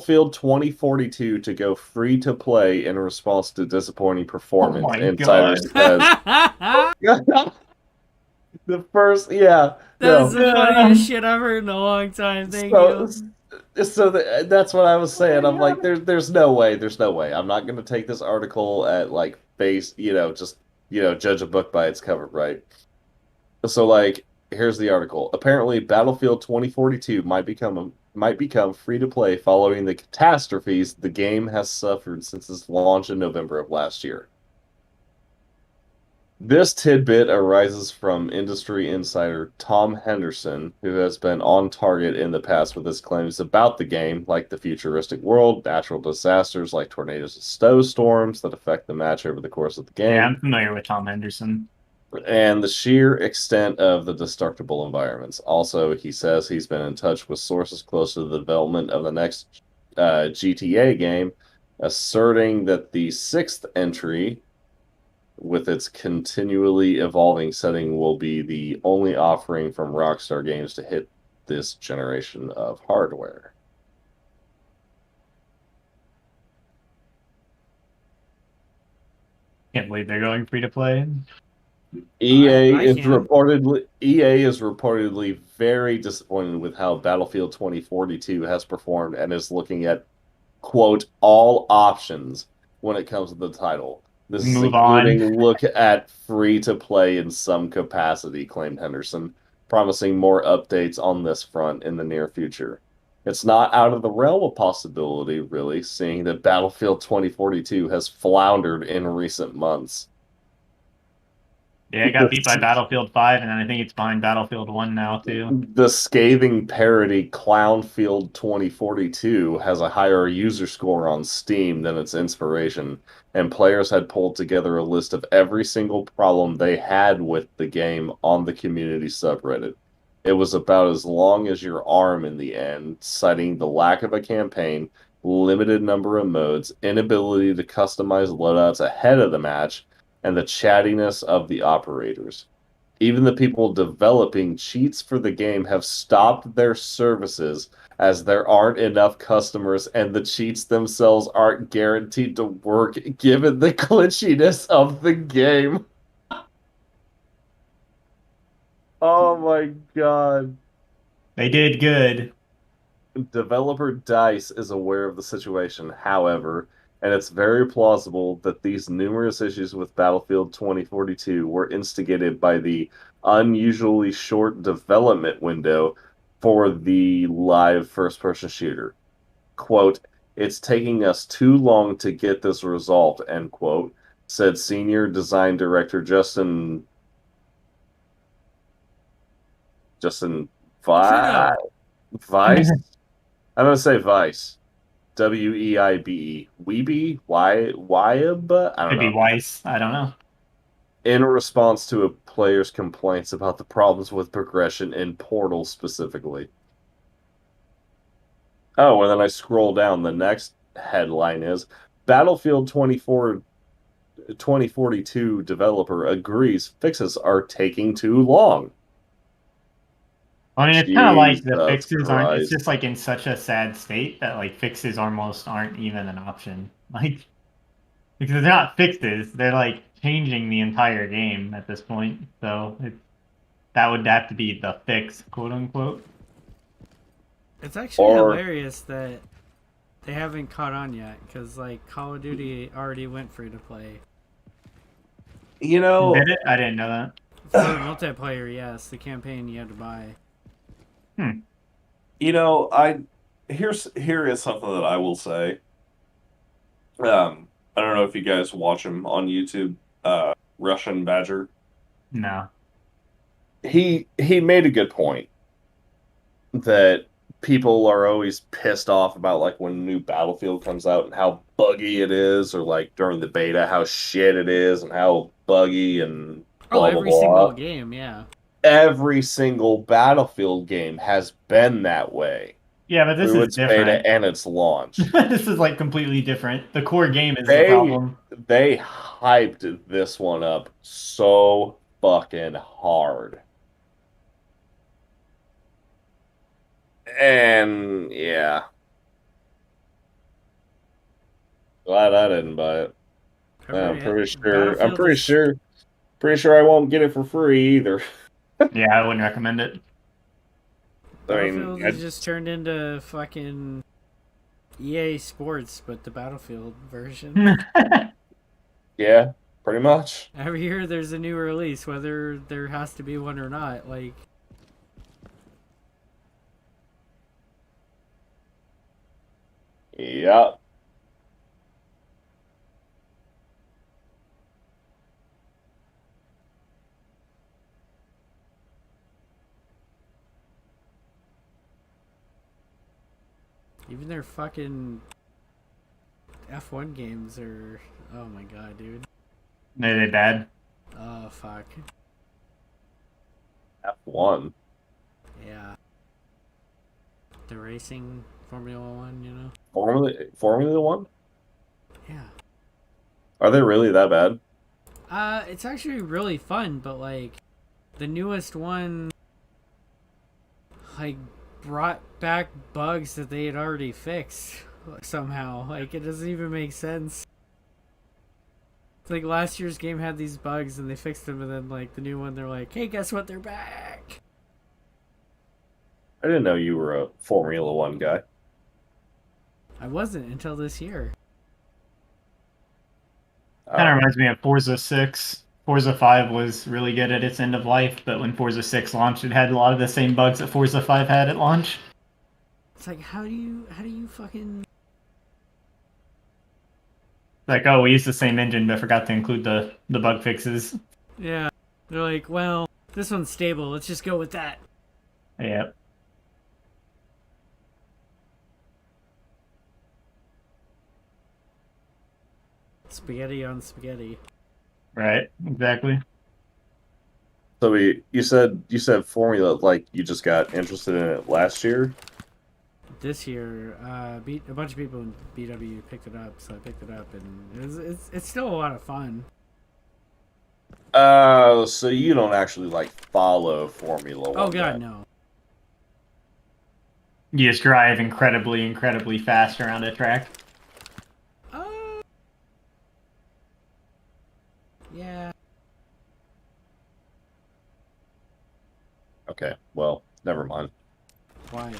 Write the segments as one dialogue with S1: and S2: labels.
S1: Battlefield 2042 to go free to play in response to disappointing
S2: Oh
S1: performance,
S2: my
S1: Insider
S2: god.
S1: says. The first, yeah,
S3: That is
S1: no.
S3: the funniest shit I've heard in a long time. Thank
S1: So,
S3: you.
S1: that's what I was
S2: Oh
S1: saying.
S2: my
S1: I'm like,
S2: god.
S1: there's no way, there's no way. I'm not going to take this article at like face, just judge a book by its cover, right? So, like, here's the article. Apparently, Battlefield 2042 might become free to play following the catastrophes the game has suffered since its launch in November of last year. This tidbit arises from industry insider Tom Henderson, who has been on target in the past with his claims about the game, like the futuristic world, natural disasters like tornadoes and snowstorms that affect the match over the course of the
S2: Yeah,
S1: game,
S2: I'm familiar with Tom Henderson.
S1: and the sheer extent of the destructible environments. Also, he says he's been in touch with sources close to the development of the next GTA game, asserting that the sixth entry with its continually evolving setting will be the only offering from Rockstar Games to hit this generation of hardware.
S2: Can't believe they're going free to play.
S3: I can.
S1: EA is reportedly very disappointed with how Battlefield 2042 has performed and is looking at quote all options when it comes to the title. This is
S2: Move on.
S1: including look at free to play in some capacity, claimed Henderson, promising more updates on this front in the near future. It's not out of the realm of possibility, really, seeing that Battlefield 2042 has floundered in recent months.
S2: Yeah, it got beat by Battlefield 5, and then I think it's behind Battlefield 1 now, too.
S1: The scathing parody Clownfield 2042 has a higher user score on Steam than its inspiration, and players had pulled together a list of every single problem they had with the game on the community subreddit. It was about as long as your arm in the end, citing the lack of a campaign, limited number of modes, inability to customize loadouts ahead of the match, and the chattiness of the operators. Even the people developing cheats for the game have stopped their services as there aren't enough customers and the cheats themselves aren't guaranteed to work given the glitchiness of the game. Oh my god.
S2: They did good.
S1: Developer DICE is aware of the situation, however, and it's very plausible that these numerous issues with Battlefield 2042 were instigated by the unusually short development window for the live first person shooter. Quote, it's taking us too long to get this resolved, end quote, said senior design director Justin
S3: Trudeau.
S1: Vice? I'm gonna say Vice. Weibe. Weeby? Wyab? I don't
S2: Could be
S1: know.
S2: Weiss. I don't know.
S1: In response to a player's complaints about the problems with progression in Portal specifically. Oh, and then I scroll down. The next headline is Battlefield 2042 developer agrees fixes are taking too long.
S2: I mean, it's kind of like the
S1: Jesus
S2: fixes aren't. It's
S1: Christ.
S2: just like in such a sad state that like fixes almost aren't even an option. Like because they're not fixes, they're like changing the entire game at this point. So that would have to be the fix, quote unquote.
S3: It's actually
S1: Or
S3: hilarious that they haven't caught on yet, because like Call of Duty already went free to play.
S1: you know,
S2: Did it? I didn't know that.
S3: For multiplayer, yes. The campaign you had to buy.
S1: I here is something that I will say. I don't know if you guys watch him on YouTube, Russian Badger.
S2: No.
S1: He made a good point that people are always pissed off about like when a new Battlefield comes out and how buggy it is, or like during the beta how shit it is and how buggy and
S3: Oh,
S1: blah blah
S3: every single
S1: blah.
S3: game, yeah.
S1: Every single Battlefield game has been that way
S2: Yeah, but this
S1: through
S2: is
S1: its beta
S2: different.
S1: and its launch.
S2: This is like completely different. The core game is the
S1: They
S2: problem.
S1: they hyped this one up so fucking hard. And yeah. Glad I didn't buy it. I'm
S3: Everybody,
S1: pretty sure. I'm
S3: Battlefield is
S1: pretty sure I won't get it for free either.
S2: Yeah, I wouldn't recommend it.
S1: I mean,
S3: Battlefield is just turned into fucking EA Sports, but the Battlefield version.
S1: yeah, pretty much.
S3: Every year there's a new release, whether there has to be one or not. Like,
S1: Yeah.
S3: even their fucking F1 games are. Oh my god, dude.
S2: Are they bad?
S3: Oh fuck.
S1: F1.
S3: Yeah. The racing Formula One, you know?
S1: Formula One?
S3: Yeah.
S1: Are they really that bad?
S3: It's actually really fun, but like the newest one like brought back bugs that they had already fixed somehow. Like it doesn't even make sense. It's like last year's game had these bugs and they fixed them, and then like the new one they're like, "Hey, guess what? They're back."
S1: I didn't know you were a Formula One guy.
S3: I wasn't until this year.
S2: Kind of
S1: Oh,
S2: reminds me of Forza 6. Forza 5 was really good at its end of life, but when Forza 6 launched, it had a lot of the same bugs that Forza 5 had at launch.
S3: It's like how do you fucking
S2: Like, oh, we used the same engine, but forgot to include the bug fixes.
S3: yeah. They're like, well, this one's stable. Let's just go with that.
S2: Yeah,
S3: Spaghetti on spaghetti.
S2: right, exactly.
S1: so you said Formula, like you just got interested in it last year.
S3: This year, a bunch of people in BW picked it up, so I picked it up, and it's still a lot of fun.
S1: So you don't actually like follow Formula
S3: Oh
S1: One
S3: god,
S1: then?
S3: no.
S2: You just drive incredibly, incredibly fast around a track.
S3: Uh, yeah.
S1: Okay, well, never mind.
S3: Why?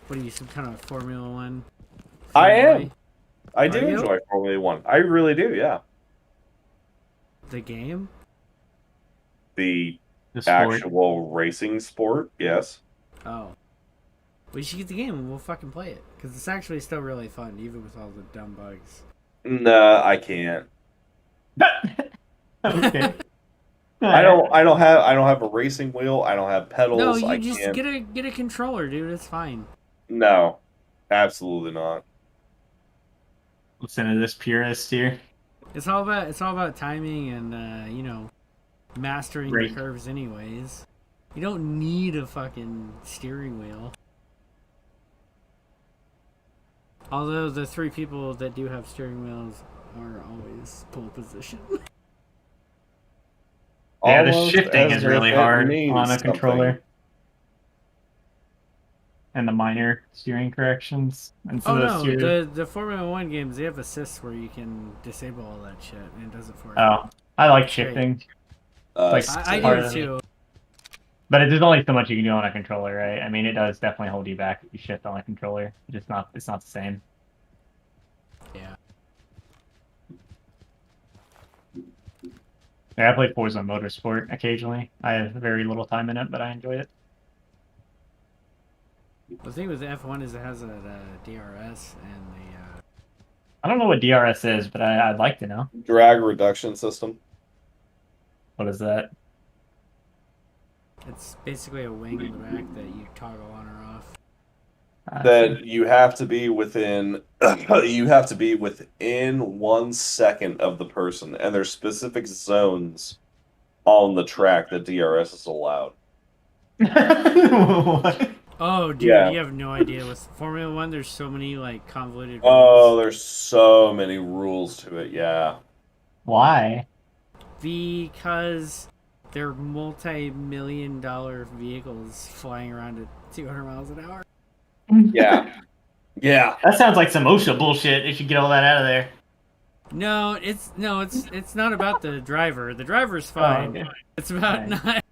S3: What are you, some kind of Formula One
S1: I
S3: fanboy?
S1: am. I
S3: Are
S1: do
S3: you?
S1: enjoy Formula One. I really do, yeah.
S3: The game?
S1: The
S2: The sport.
S1: actual racing sport, yes.
S3: Oh. We should get the game and we'll fucking play it. Because it's actually still really fun, even with all the dumb bugs.
S1: Nah, I can't.
S2: Okay.
S1: I don't have a racing wheel. I don't have
S3: No,
S1: pedals.
S3: you
S1: I
S3: just
S1: can't.
S3: get a controller, dude. It's fine.
S1: No, absolutely not.
S2: Listen to this purist here.
S3: It's all about timing and mastering the
S2: Great.
S3: curves anyways. You don't need a fucking steering wheel. Although the three people that do have steering wheels are always pole position.
S2: Yeah, the
S1: Almost
S2: shifting
S1: as
S2: is
S1: if
S2: really
S1: it
S2: hard on
S1: means
S2: a
S1: something.
S2: controller. And the minor steering corrections. And some
S3: Oh
S2: of those
S3: no,
S2: steer.
S3: the Formula One games they have assists where you can disable all that shit and it does it for you.
S2: Oh, I like
S3: It's great.
S2: shifting. Like
S3: I
S2: part
S3: do
S2: of the
S3: too.
S2: But there's only so much you can do on a controller, right? I mean, it does definitely hold you back if you shift on a controller. It's not the same.
S3: Yeah.
S2: Yeah, I play Forza Motorsport occasionally. I have very little time in it, but I enjoy it.
S3: The thing with the F1 is it has a DRS and
S2: I don't know what DRS is, but I'd like to know.
S1: Drag reduction system.
S2: What is that?
S3: it's basically a wing in the back that you toggle on or off.
S1: That you have to be within you have to be within 1 second of the person, and there's specific zones on the track that DRS is allowed.
S2: What?
S3: Oh, dude,
S1: Yeah.
S3: you have no idea. With Formula One, there's so many like convoluted
S1: Oh,
S3: rules
S1: there's so many rules to it, yeah.
S2: Why?
S3: because they're multi-million-dollar vehicles flying around at 200 miles an hour.
S1: Yeah. Yeah.
S2: That sounds like some OSHA bullshit. They should get all that out of there.
S3: It's not about the driver. The driver's fine.
S2: Oh, okay.
S3: It's about
S2: Right.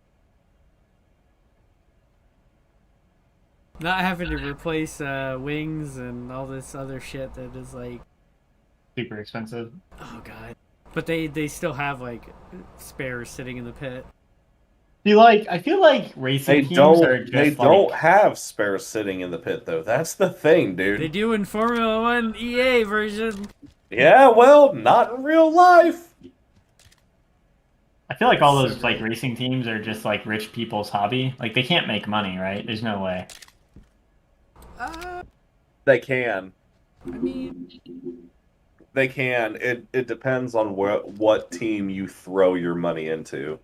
S3: not having to replace wings and all this other shit that is like,
S2: Super expensive.
S3: oh god. But they still have like spares sitting in the pit.
S2: I feel like racing teams are
S1: They
S2: just
S1: don't
S2: like
S1: have spares sitting in the pit though. That's the thing,
S3: They
S1: dude.
S3: do in Formula One EA version.
S1: Yeah, well, not in real life.
S2: I feel like all
S3: So
S2: those like
S3: great.
S2: racing teams are just like rich people's hobby. Like they can't make money, right? There's no way.
S1: They can.
S3: I mean,
S1: They can. It depends on what team you throw your money into.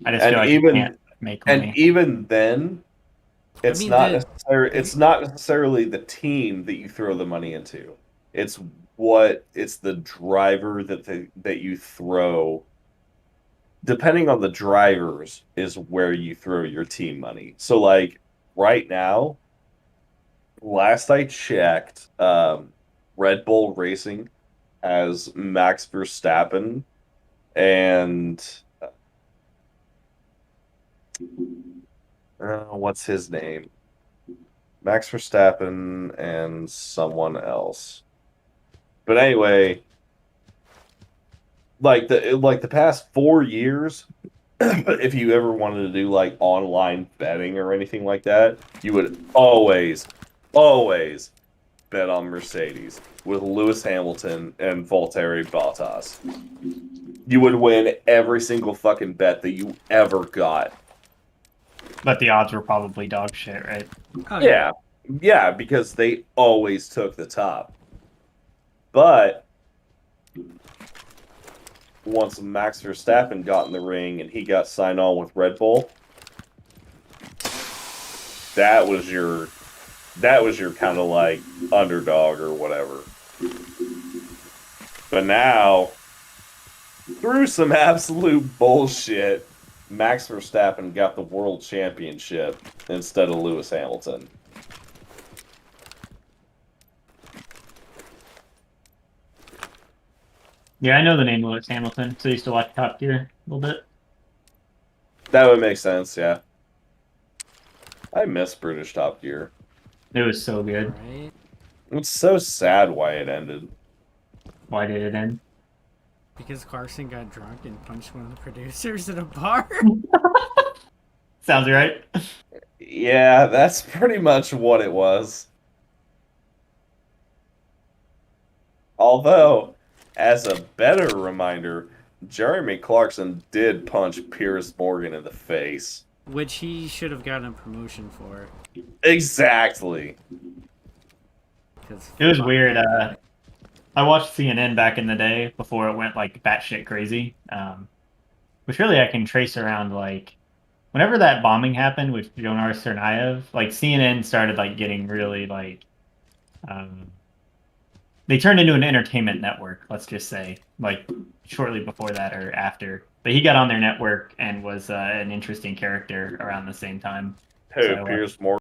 S2: I just feel
S1: And
S2: like you can't make money.
S1: even then,
S3: I mean the
S1: it's not necessarily the team that you throw the money into. It's the driver that you throw. Depending on the drivers is where you throw your team money. So like right now, last I checked, Red Bull Racing has Max Verstappen and what's his name? Max Verstappen and someone else. But anyway, like the past 4 years, if you ever wanted to do like online betting or anything like that, you would always bet on Mercedes with Lewis Hamilton and Valtteri Bottas. You would win every single fucking bet that you ever got.
S2: But the odds were probably dog shit, right?
S3: oh
S1: Yeah, yeah, because they always took the top. But once Max Verstappen got in the ring and he got signed on with Red Bull, that was your kind of like underdog or whatever. But now, through some absolute bullshit, Max Verstappen got the world championship instead of Lewis Hamilton.
S2: Yeah, I know the name Lewis Hamilton, so I used to watch Top Gear a little bit.
S1: That would make sense, yeah. I miss British Top Gear.
S2: It was so good.
S3: right.
S1: It's so sad why it ended.
S2: Why did it end?
S3: Because Carson got drunk and punched one of the producers at a bar.
S2: Sounds right.
S1: Yeah, that's pretty much what it was. Although, as a better reminder, Jeremy Clarkson did punch Piers Morgan in the face.
S3: Which he should have gotten a promotion for.
S1: Exactly.
S2: It was weird. I watched CNN back in the day before it went like batshit crazy. Which really I can trace around like whenever that bombing happened with Jonar Tsarnaev, like CNN started like getting really like they turned into an entertainment network, let's just say, like shortly before that or after. But he got on their network and was an interesting character around the same time.
S1: Who,
S2: So,
S1: Piers Morgan?